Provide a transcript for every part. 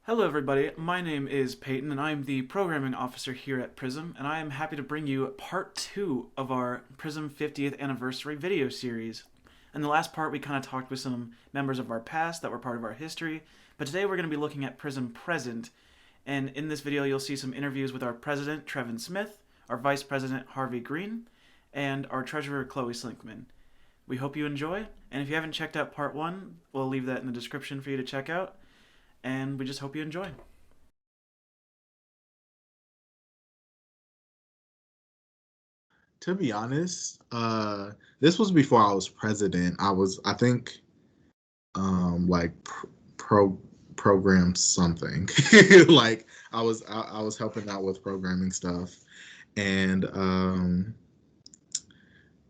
Hello, everybody. My name is Peyton, and I'm the programming officer here at Prism, and I am happy to bring you part two of our Prism 50th anniversary video series. In the last part, we kind of talked with some members of our past that were part of our history, but today we're going to be looking at Prism Present, and in this video, you'll see some interviews with our President Trevon Smith, our Vice President Harvey Green, and our Treasurer Chloe Slinkman. We hope you enjoy, and if you haven't checked out part one, we'll leave that in the description for you to check out, and we just hope you enjoy. To be honest, this was before I was president. I think, like pro program something. Like I was helping out with programming stuff, and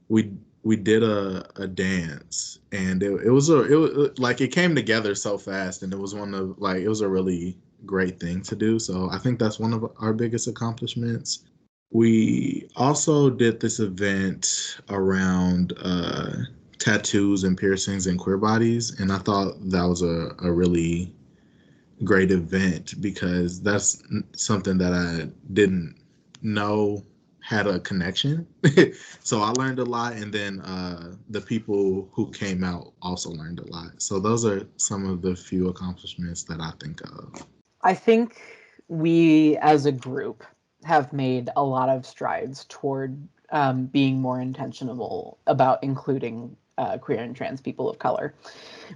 we we did a dance, and it was like it came together so fast, and it was one of like it was a really great thing to do. So I think that's one of our biggest accomplishments. We also did this event around tattoos and piercings and queer bodies, and I thought that was a really great event because that's something that I didn't know had a connection. So I learned a lot, and then the people who came out also learned a lot. So those are some of the few accomplishments that I think of. I think we as a group have made a lot of strides toward being more intentional about including queer and trans people of color.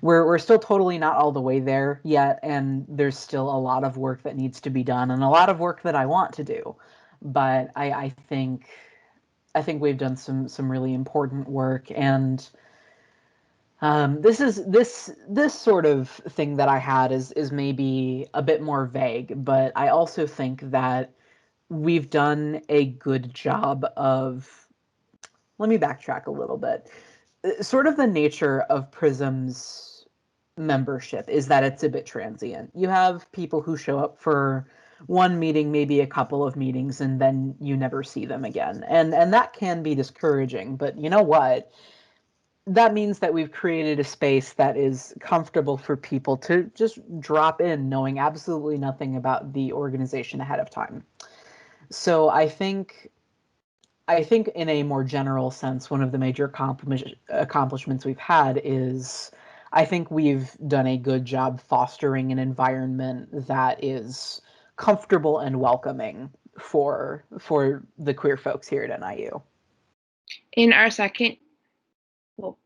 We're still totally not all the way there yet, and there's still a lot of work that needs to be done and a lot of work that I want to do. But I think we've done some really important work, and this sort of thing that I had is maybe a bit more vague, but I also think that we've done a good job of. Let me backtrack a little bit. Sort of the nature of Prism's membership is that it's a bit transient. You have people who show up for one meeting, maybe a couple of meetings, and then you never see them again. And that can be discouraging, but you know what? That means that we've created a space that is comfortable for people to just drop in knowing absolutely nothing about the organization ahead of time. So I think in a more general sense, one of the major accomplishments we've had is I think we've done a good job fostering an environment that is comfortable and welcoming for the queer folks here at NIU. In our well,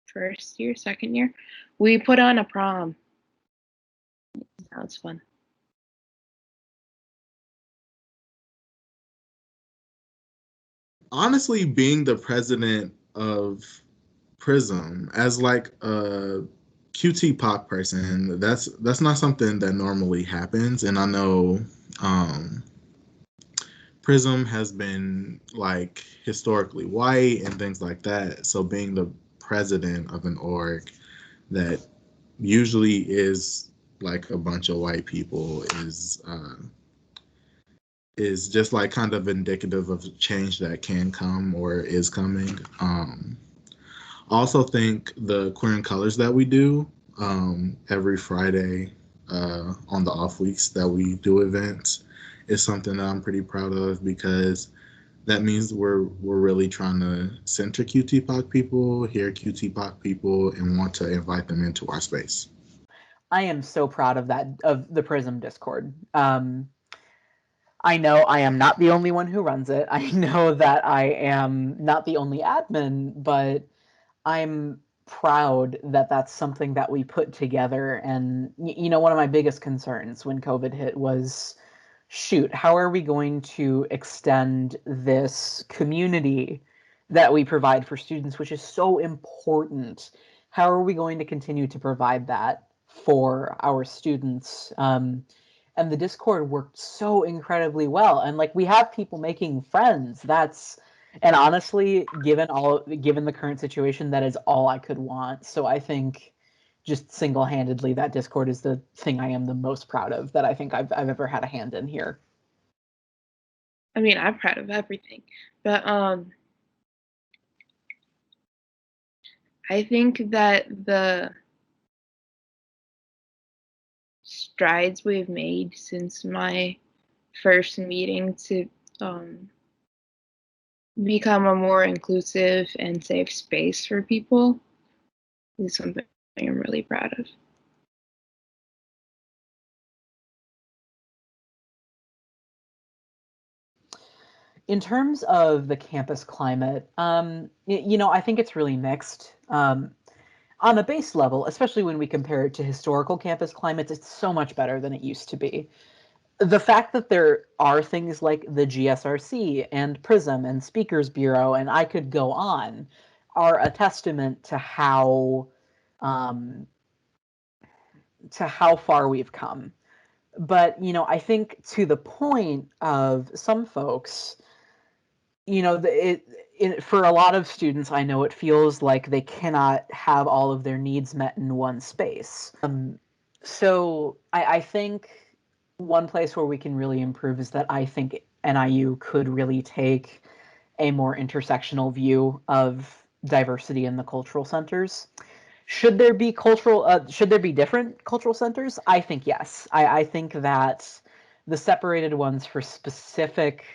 first year, second year, we put on a prom. That was fun. Honestly, being the president of Prism as like a QT pop person, that's not something that normally happens. And I know Prism has been like historically white and things like that. So being the president of an org that usually is like a bunch of white people is just like kind of indicative of change that can come or is coming. Also think the Queer and Colors that we do every Friday on the off weeks that we do events is something that I'm pretty proud of because that means we're really trying to center QT people, hear QT people, and want to invite them into our space. I am so proud of that, of the Prism Discord. I know I am not the only one who runs it. I know that I am not the only admin, but I'm proud that that's something that we put together. And one of my biggest concerns when COVID hit was, shoot, how are we going to extend this community that we provide for students, which is so important? How are we going to continue to provide that for our students? And the Discord worked so incredibly well, and like we have people making friends. And honestly, given the current situation, that is all I could want. So I think just single-handedly that Discord is the thing I am the most proud of, that I think I've ever had a hand in here. I mean, I'm proud of everything, but I think that the strides we've made since my first meeting to become a more inclusive and safe space for people is something I'm really proud of. In terms of the campus climate, I think it's really mixed. On a base level, especially when we compare it to historical campus climates, it's so much better than it used to be. The fact that there are things like the GSRC and Prism and Speakers Bureau, and I could go on, are a testament to how far we've come. But I think to the point of some folks, for a lot of students, I know it feels like they cannot have all of their needs met in one space. So I think one place where we can really improve is that I think NIU could really take a more intersectional view of diversity in the cultural centers. Should there be different cultural centers? I think yes. I think that the separated ones for specific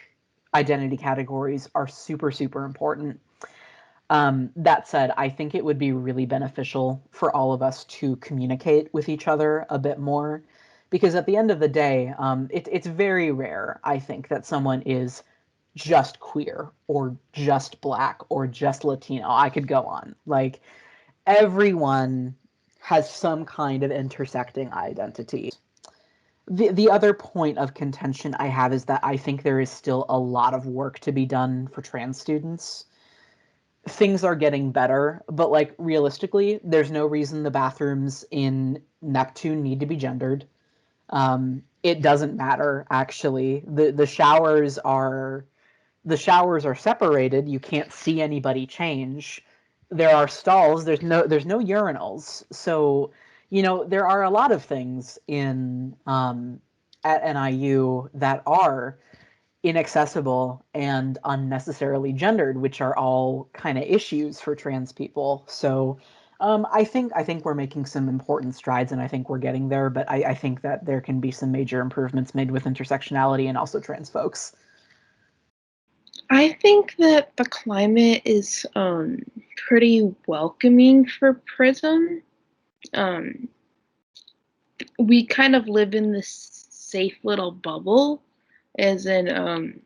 identity categories are super, super important. That said, I think it would be really beneficial for all of us to communicate with each other a bit more, because at the end of the day, it's very rare, I think, that someone is just queer or just Black or just Latino. I could go on. Like, everyone has some kind of intersecting identity. The other point of contention I have is that I think there is still a lot of work to be done for trans students. Things are getting better, but like realistically, there's no reason the bathrooms in Neptune need to be gendered. It doesn't matter actually. The showers are separated. You can't see anybody change. There are stalls. There's no urinals. So there are a lot of things in at NIU that are inaccessible and unnecessarily gendered, which are all kind of issues for trans people. So I think we're making some important strides, and I think we're getting there. But I think that there can be some major improvements made with intersectionality and also trans folks. I think that the climate is pretty welcoming for Prism. We kind of live in this safe little bubble, as in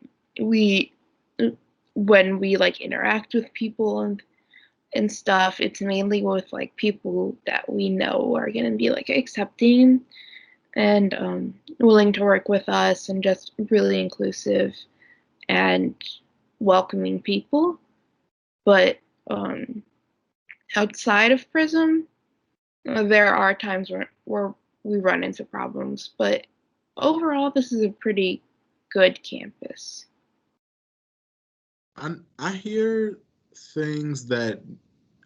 when we like interact with people and stuff, it's mainly with like people that we know are gonna be like accepting and willing to work with us and just really inclusive and welcoming people. But outside of Prism, there are times where we run into problems, but overall this is a pretty good campus. I hear things that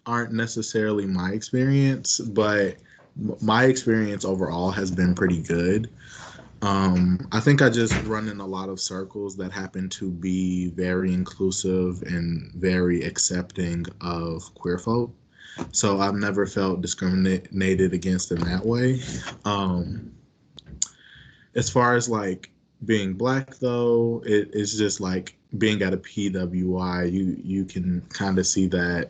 aren't necessarily my experience, but my experience overall has been pretty good. I think I just run in a lot of circles that happen to be very inclusive and very accepting of queer folk. So I've never felt discriminated against in that way. As far as like being Black though, it's just like being at a PWI, you can kind of see that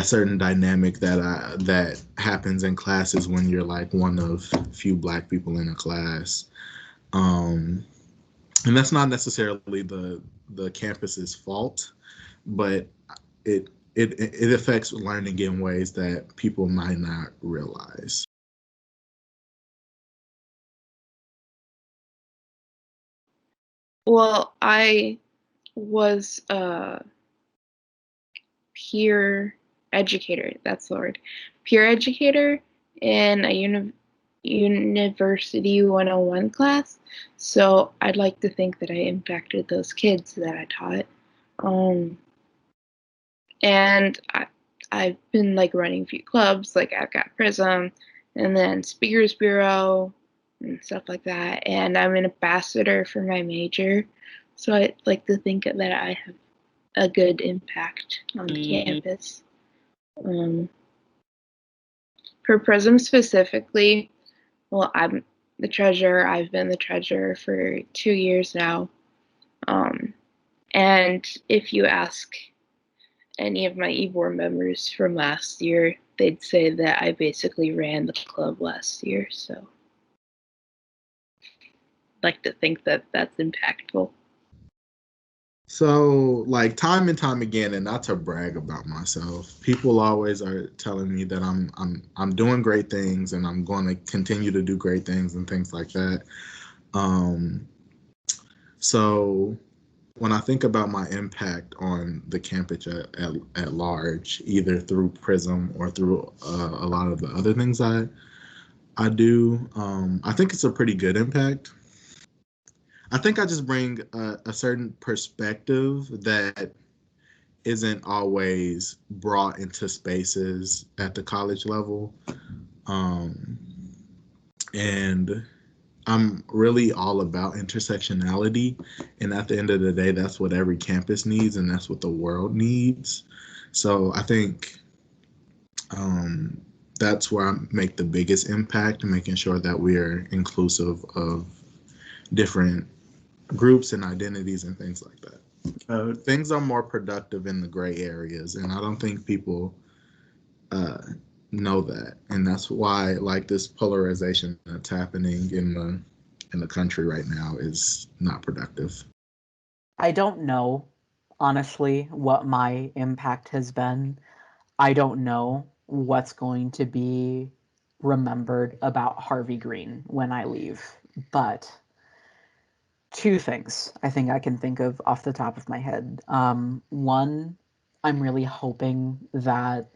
certain dynamic that happens in classes when you're like one of few Black people in a class, and that's not necessarily the campus's fault, but it affects learning in ways that people might not realize. Well, I was a peer educator, that's the word, peer educator in a University 101 class. So I'd like to think that I impacted those kids that I taught. And I've been like running a few clubs, like I've got Prism and then Speakers Bureau and stuff like that. And I'm an ambassador for my major. So I'd like to think that I have a good impact on the campus. For Prism specifically, well, I'm the treasurer. I've been the treasurer for 2 years now. And if you ask any of my e-board members from last year, they'd say that I basically ran the club last year. So I'd like to think that that's impactful. So, like, time and time again, and not to brag about myself, people always are telling me that I'm doing great things and I'm going to continue to do great things and things like that. So when I think about my impact on the campus at large, either through Prism or through a lot of the other things I do, I think it's a pretty good impact. I think I just bring a certain perspective that isn't always brought into spaces at the college level. And I'm really all about intersectionality. And at the end of the day, that's what every campus needs, and that's what the world needs. So I think that's where I make the biggest impact, making sure that we are inclusive of different groups and identities and things like that. Things are more productive in the gray areas, and I don't think people know that, and that's why like this polarization that's happening in the country right now is not productive. I don't know, honestly, what my impact has been. I don't know what's going to be remembered about Harvey Green when I leave, but two things I think I can think of off the top of my head. One, I'm really hoping that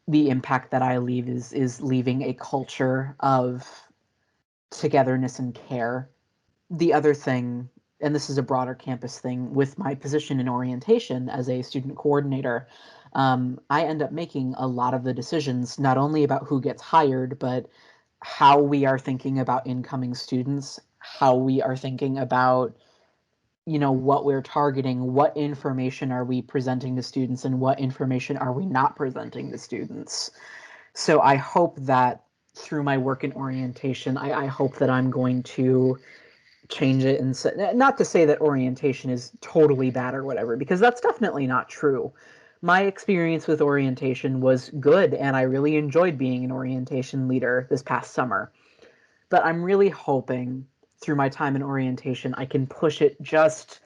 the impact that I leave is leaving a culture of togetherness and care. The other thing, and this is a broader campus thing, with my position in orientation as a student coordinator, I end up making a lot of the decisions, not only about who gets hired, but how we are thinking about incoming students, how we are thinking about, you know, what we're targeting, what information are we presenting to students, and what information are we not presenting to students. So I hope that through my work in orientation, I hope that I'm going to change it, and not to say that orientation is totally bad or whatever, because that's definitely not true. My experience with orientation was good, and I really enjoyed being an orientation leader this past summer. But I'm really hoping through my time in orientation, I can push it just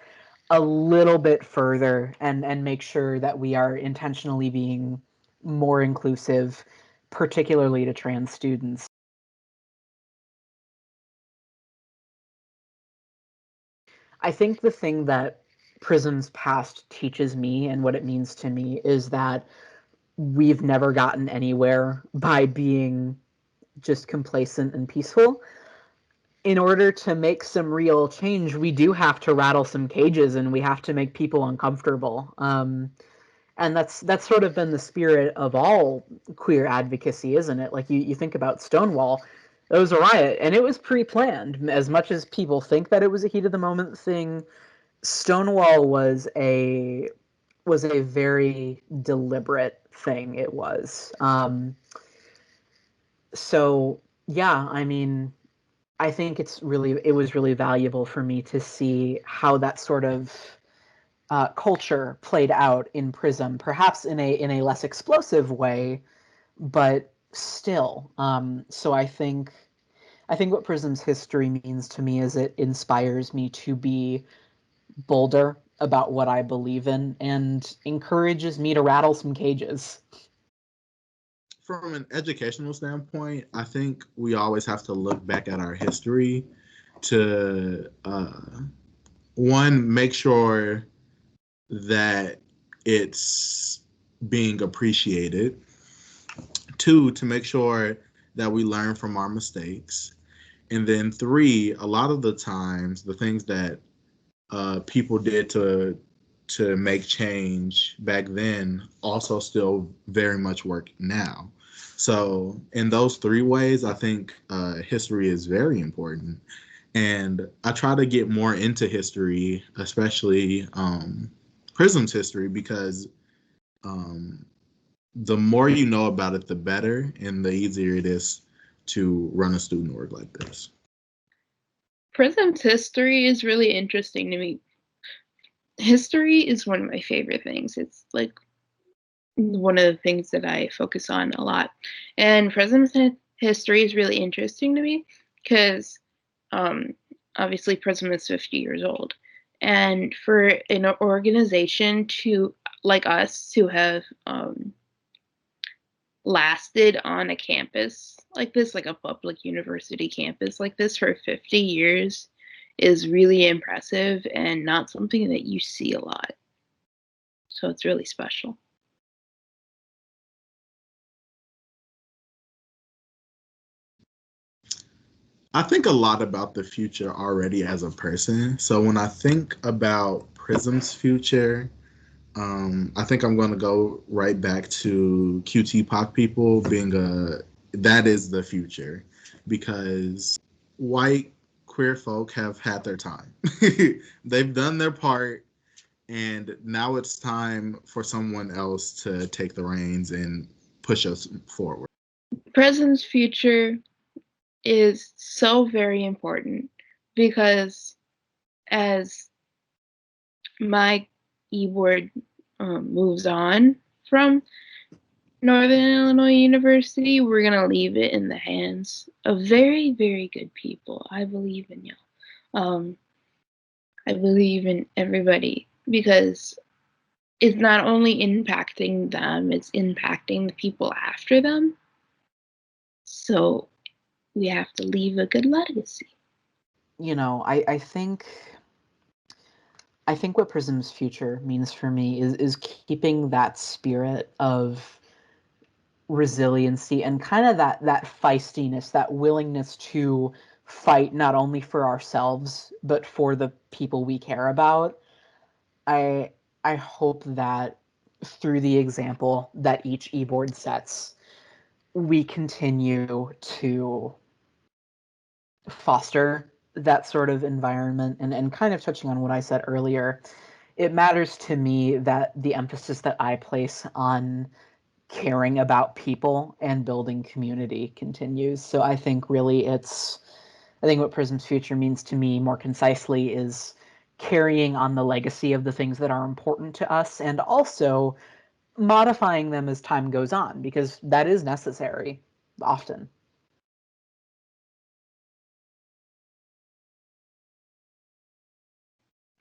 a little bit further and make sure that we are intentionally being more inclusive, particularly to trans students. I think the thing that Prism's past teaches me and what it means to me is that we've never gotten anywhere by being just complacent and peaceful. In order to make some real change, we do have to rattle some cages and we have to make people uncomfortable. And that's sort of been the spirit of all queer advocacy, isn't it? Like you think about Stonewall, it was a riot and it was pre-planned. As much as people think that it was a heat of the moment thing, Stonewall was a very deliberate thing. It was. So yeah, I mean, I think it was really valuable for me to see how that sort of culture played out in Prism, perhaps in a less explosive way, but still. So I think what Prism's history means to me is it inspires me to be bolder about what I believe in and encourages me to rattle some cages. From an educational standpoint, I think we always have to look back at our history to one, make sure that it's being appreciated. Two, to make sure that we learn from our mistakes. And then three, a lot of the times, the things that people did to make change back then also still very much work now. So in those three ways, I think history is very important. And I try to get more into history, especially Prism's history, because the more you know about it, the better, and the easier it is to run a student org like this? Prism's history is really interesting to me. History is one of my favorite things. It's like one of the things that I focus on a lot. And Prism's history is really interesting to me because obviously Prism is 50 years old. And for an organization to, like us, to have lasted on a campus like this, like a public university campus like this for 50 years is really impressive and not something that you see a lot. So it's really special. I think a lot about the future already as a person. So when I think about Prism's future, I think I'm going to go right back to QT POC people being that is the future, because white queer folk have had their time. They've done their part, and now it's time for someone else to take the reins and push us forward. Prism's future is so very important because as my e-board moves on from Northern Illinois University, we're going to leave it in the hands of very, very good people. I believe in y'all. I believe in everybody because it's not only impacting them, it's impacting the people after them. So we have to leave a good legacy. You know, I think what Prism's future means for me is keeping that spirit of resiliency and kind of that feistiness, that willingness to fight not only for ourselves but for the people we care about. I hope that through the example that each e-board sets, we continue to foster that sort of environment. And kind of touching on what I said earlier, it matters to me that the emphasis that I place on caring about people and building community continues. So I think really I think what Prism's future means to me more concisely is carrying on the legacy of the things that are important to us and also modifying them as time goes on, because that is necessary often.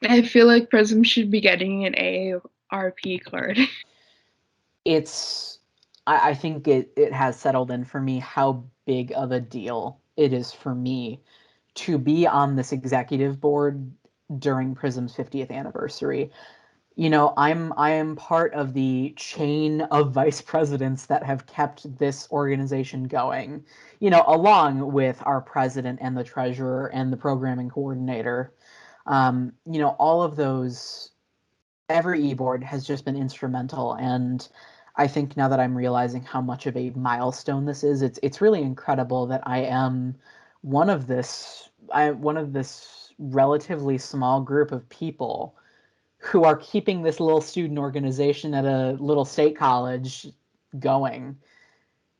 I feel like Prism should be getting an AARP card. I think it has settled in for me how big of a deal it is for me to be on this executive board during Prism's 50th anniversary. You know, I am part of the chain of vice presidents that have kept this organization going, you know, along with our president and the treasurer and the programming coordinator. You know, all of those, every e-board has just been instrumental. And I think now that I'm realizing how much of a milestone this is, it's really incredible that I am one of this relatively small group of people who are keeping this little student organization at a little state college going,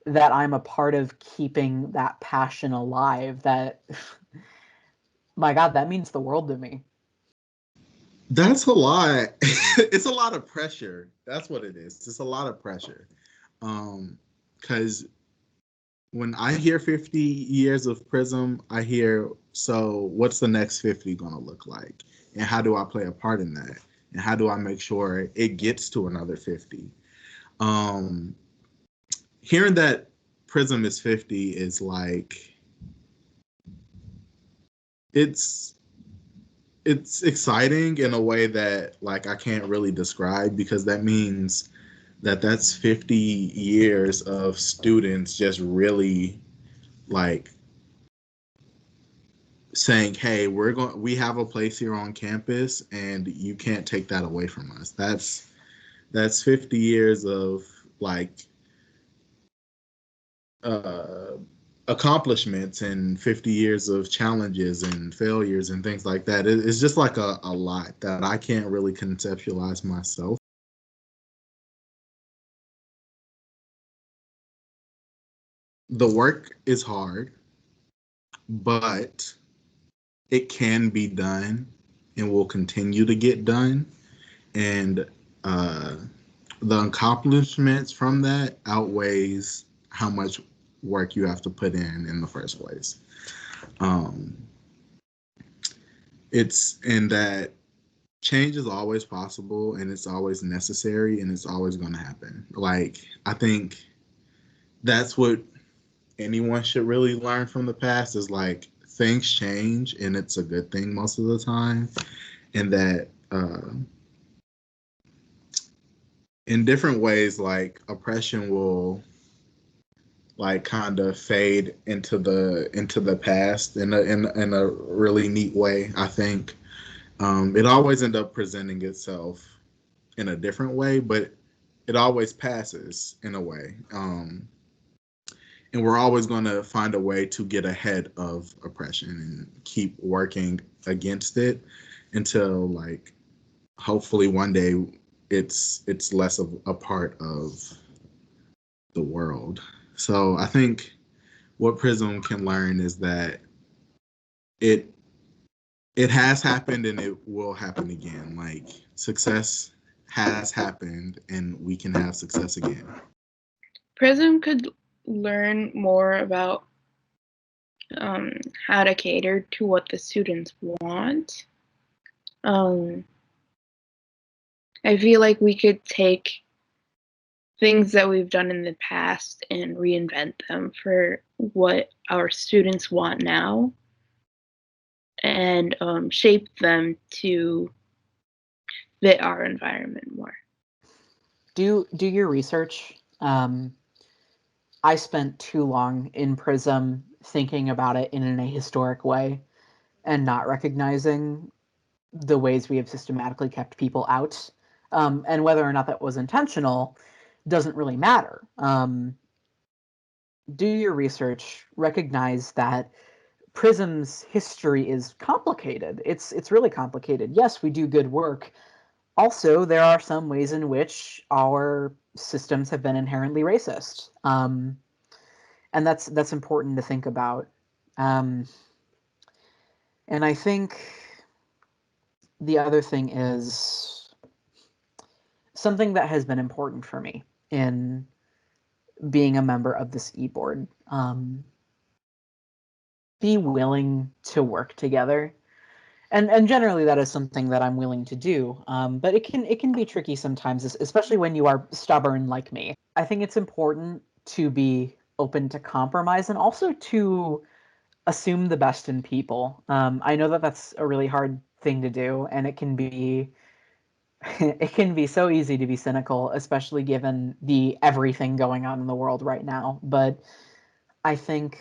that I'm a part of keeping that passion alive. That, my God, that means the world to me. That's a lot. It's a lot of pressure. That's what it is. It's a lot of pressure. Because when I hear 50 years of Prism, I hear, so what's the next 50 going to look like? And how do I play a part in that? And how do I make sure it gets to another 50? Hearing that Prism is 50 is like, it's exciting in a way that like I can't really describe, because that means that that's 50 years of students just really like saying, hey, we have a place here on campus and you can't take that away from us. That's 50 years of like accomplishments and 50 years of challenges and failures and things like that. It's just like a lot that I can't really conceptualize myself. the work is hard, but it can be done and will continue to get done. And the accomplishments from that outweighs how much work you have to put in the first place. It's in that change is always possible and it's always necessary and it's always going to happen. Like, I think that's what anyone should really learn from the past is like things change and it's a good thing most of the time. And that in different ways, like oppression will like kind of fade into the past in a really neat way. I think it always ends up presenting itself in a different way, but it always passes in a way. And we're always going to find a way to get ahead of oppression and keep working against it until like hopefully one day it's less of a part of the world. So I think what Prism can learn is that it has happened and it will happen again. Like success has happened and we can have success again. Prism could learn more about how to cater to what the students want. I feel like we could take things that we've done in the past and reinvent them for what our students want now and shape them to fit our environment more. Do your research. I spent too long in Prism thinking about it in a historic way and not recognizing the ways we have systematically kept people out. And whether or not that was intentional doesn't really matter. Do your research, recognize that Prism's history is complicated. It's really complicated. Yes, we do good work. Also, there are some ways in which our systems have been inherently racist. And that's important to think about. And I think the other thing is something that has been important for me in being a member of this e-board. Be willing to work together. And generally that is something that I'm willing to do. But it can be tricky sometimes, especially when you are stubborn like me. I think it's important to be open to compromise and also to assume the best in people. I know that that's a really hard thing to do, and it can be so easy to be cynical, especially given the everything going on in the world right now. But I think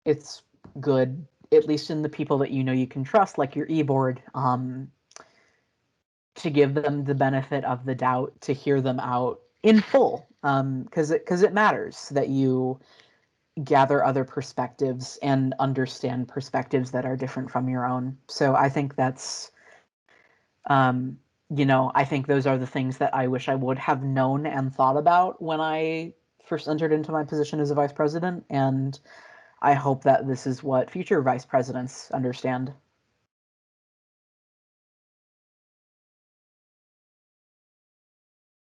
it's good, at least in the people that you know you can trust, like your e-board, to give them the benefit of the doubt, to hear them out in full, because it matters that you gather other perspectives and understand perspectives that are different from your own. So I think that's, I think those are the things that I wish I would have known and thought about when I first entered into my position as a vice president. And I hope that this is what future vice presidents understand.